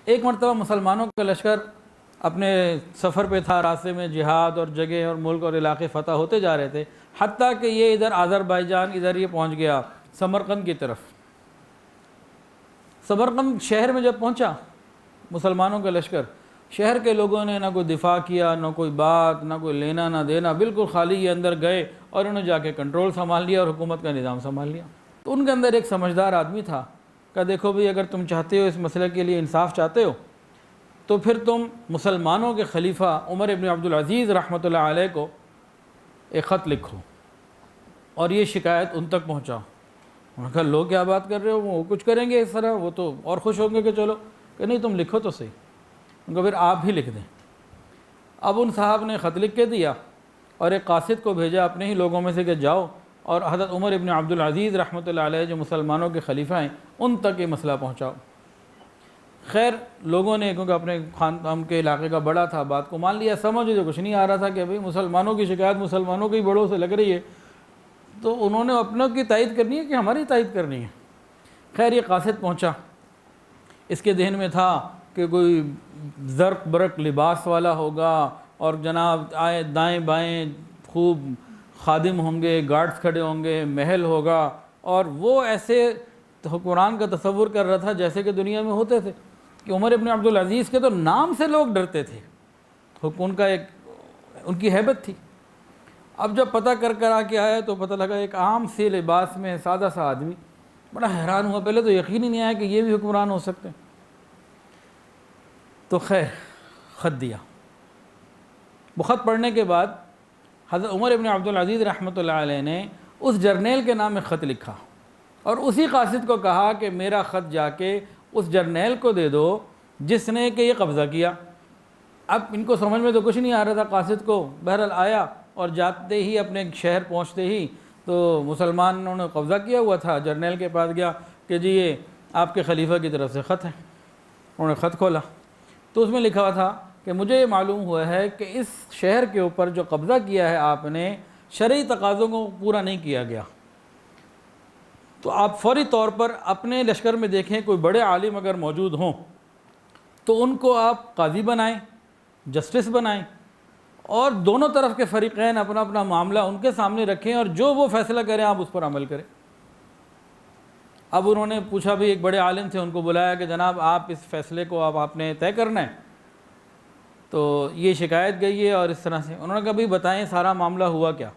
ایک مرتبہ مسلمانوں کا لشکر اپنے سفر پہ تھا، راستے میں جہاد اور جگہ اور ملک اور علاقے فتح ہوتے جا رہے تھے، حتیٰ کہ یہ ادھر آذربائیجان ادھر یہ پہنچ گیا سمرقند کی طرف۔ سمرقند شہر میں جب پہنچا مسلمانوں کا لشکر، شہر کے لوگوں نے نہ کوئی دفاع کیا، نہ کوئی بات، نہ کوئی لینا نہ دینا، بالکل خالی یہ اندر گئے اور انہوں نے جا کے کنٹرول سنبھال لیا اور حکومت کا نظام سنبھال لیا۔ تو ان کے اندر ایک سمجھدار آدمی تھا کہ دیکھو بھئی، اگر تم چاہتے ہو اس مسئلے کے لیے انصاف چاہتے ہو تو پھر تم مسلمانوں کے خلیفہ عمر ابن عبدالعزیز رحمۃ اللہ علیہ کو ایک خط لکھو اور یہ شکایت ان تک پہنچاؤ۔ انہوں نے کہا لوگ کیا بات کر رہے ہو، وہ کچھ کریں گے اس طرح، وہ تو اور خوش ہوں گے کہ چلو، کہ نہیں تم لکھو تو صحیح۔ ان کو پھر آپ ہی لکھ دیں۔ اب ان صاحب نے خط لکھ کے دیا اور ایک قاصد کو بھیجا اپنے ہی لوگوں میں سے کہ جاؤ اور حضرت عمر ابن عبدالعزیز رحمۃ اللہ علیہ جو مسلمانوں کے خلیفہ ہیں ان تک یہ مسئلہ پہنچاؤ۔ خیر لوگوں نے، کیونکہ اپنے خاندان کے علاقے کا بڑا تھا، بات کو مان لیا، سمجھ جو کچھ نہیں آ رہا تھا کہ بھئی مسلمانوں کی شکایت مسلمانوں کے ہی بڑوں سے لگ رہی ہے، تو انہوں نے اپنوں کی تائید کرنی ہے کہ ہماری تائید کرنی ہے۔ خیر یہ قاصد پہنچا، اس کے ذہن میں تھا کہ کوئی زرق برق لباس والا ہوگا اور جناب آئے دائیں بائیں خوب خادم ہوں گے، گارڈز کھڑے ہوں گے، محل ہوگا، اور وہ ایسے حکمران کا تصور کر رہا تھا جیسے کہ دنیا میں ہوتے تھے کہ عمر ابن عبدالعزیز کے تو نام سے لوگ ڈرتے تھے، ان کا ایک ان کی ہیبت تھی۔ اب جب پتہ کر آ کے آیا تو پتہ لگا ایک عام سے لباس میں سادہ سا آدمی، بڑا حیران ہوا، پہلے تو یقین ہی نہیں آیا کہ یہ بھی حکمران ہو سکتے ہیں۔ تو خیر خط دیا، وہ خط پڑھنے کے بعد حضرت عمر ابن عبدالعزیز رحمۃ اللہ علیہ نے اس جرنیل کے نام میں خط لکھا اور اسی قاصد کو کہا کہ میرا خط جا کے اس جرنیل کو دے دو جس نے کہ یہ قبضہ کیا۔ اب ان کو سمجھ میں تو کچھ نہیں آ رہا تھا قاصد کو، بہرحال آیا اور جاتے ہی اپنے شہر پہنچتے ہی تو مسلمانوں نے قبضہ کیا ہوا تھا، جرنیل کے پاس گیا کہ جی یہ آپ کے خلیفہ کی طرف سے خط ہے۔ انہوں نے خط کھولا تو اس میں لکھا ہوا تھا کہ مجھے یہ معلوم ہوا ہے کہ اس شہر کے اوپر جو قبضہ کیا ہے آپ نے، شرعی تقاضوں کو پورا نہیں کیا گیا، تو آپ فوری طور پر اپنے لشکر میں دیکھیں کوئی بڑے عالم اگر موجود ہوں تو ان کو آپ قاضی بنائیں، جسٹس بنائیں، اور دونوں طرف کے فریقین اپنا اپنا معاملہ ان کے سامنے رکھیں اور جو وہ فیصلہ کریں آپ اس پر عمل کریں۔ اب انہوں نے پوچھا بھی، ایک بڑے عالم تھے، ان کو بلایا کہ جناب آپ اس فیصلے کو آپ نے طے کرنا ہے، تو یہ شکایت گئی ہے اور اس طرح سے۔ انہوں نے کہا بھی بتائیں سارا معاملہ ہوا کیا؟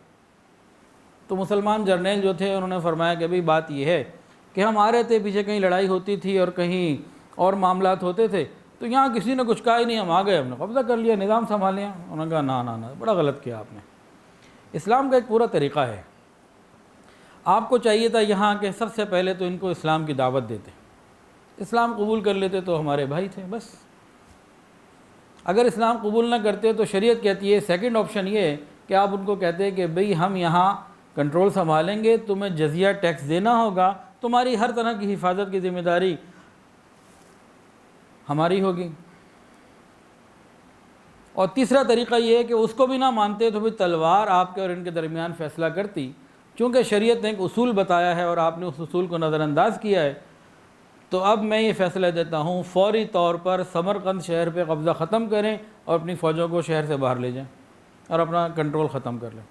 تو مسلمان جرنیل جو تھے انہوں نے فرمایا کہ بھئی بات یہ ہے کہ ہم آ رہے تھے، پیچھے کہیں لڑائی ہوتی تھی اور کہیں اور معاملات ہوتے تھے، تو یہاں کسی نے کچھ کہا ہی نہیں، ہم آ گئے، ہم نے قبضہ کر لیا، نظام سنبھال لیا۔ انہوں نے کہا نہ بڑا غلط کیا آپ نے، اسلام کا ایک پورا طریقہ ہے، آپ کو چاہیے تھا یہاں کہ سب سے پہلے تو ان کو اسلام کی دعوت دیتے، اسلام قبول کر لیتے تو ہمارے بھائی تھے بس۔ اگر اسلام قبول نہ کرتے تو شریعت کہتی ہے سیکنڈ آپشن یہ ہے کہ آپ ان کو کہتے ہیں کہ بھئی ہم یہاں کنٹرول سنبھالیں گے، تمہیں جزیہ ٹیکس دینا ہوگا، تمہاری ہر طرح کی حفاظت کی ذمہ داری ہماری ہوگی۔ اور تیسرا طریقہ یہ ہے کہ اس کو بھی نہ مانتے تو پھر تلوار آپ کے اور ان کے درمیان فیصلہ کرتی، چونکہ شریعت نے ایک اصول بتایا ہے اور آپ نے اس اصول کو نظر انداز کیا ہے، تو اب میں یہ فیصلہ دیتا ہوں فوری طور پر سمرقند شہر پہ قبضہ ختم کریں اور اپنی فوجوں کو شہر سے باہر لے جائیں اور اپنا کنٹرول ختم کر لیں۔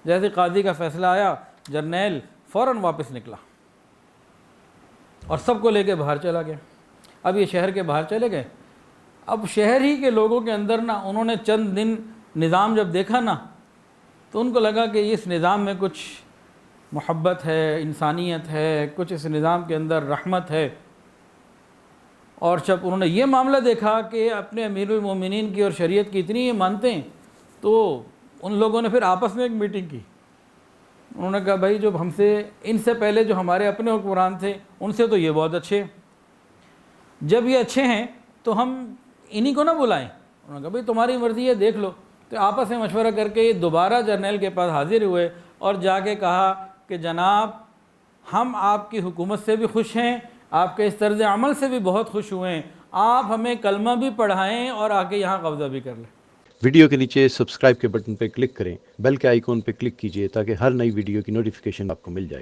جیسے قاضی کا فیصلہ آیا، جرنیل فوراً واپس نکلا اور سب کو لے کے باہر چلا گیا۔ اب یہ شہر کے باہر چلے گئے، اب شہر ہی کے لوگوں کے اندر انہوں نے چند دن نظام جب دیکھا تو ان کو لگا کہ اس نظام میں کچھ محبت ہے، انسانیت ہے، کچھ اس نظام کے اندر رحمت ہے۔ اور جب انہوں نے یہ معاملہ دیکھا کہ اپنے امیر المومنین کی اور شریعت کی اتنی یہ مانتے ہیں، تو ان لوگوں نے پھر آپس میں ایک میٹنگ کی۔ انہوں نے کہا بھائی جو ہم سے ان سے پہلے جو ہمارے اپنے حکمران تھے ان سے تو یہ بہت اچھے ہیں، جب یہ اچھے ہیں تو ہم انہی کو نہ بلائیں۔ انہوں نے کہا بھائی تمہاری مرضی ہے، دیکھ لو۔ تو آپس میں مشورہ کر کے یہ دوبارہ جرنیل کے پاس حاضر ہوئے اور جا کے کہا کہ جناب ہم آپ کی حکومت سے بھی خوش ہیں، آپ کے اس طرز عمل سے بھی بہت خوش ہوئے ہیں، آپ ہمیں کلمہ بھی پڑھائیں اور آ کے یہاں قبضہ بھی کر لیں۔ ویڈیو کے نیچے سبسکرائب کے بٹن پہ کلک کریں، بیل کے آئیکن پہ کلک کیجئے تاکہ ہر نئی ویڈیو کی نوٹیفیکیشن آپ کو مل جائے۔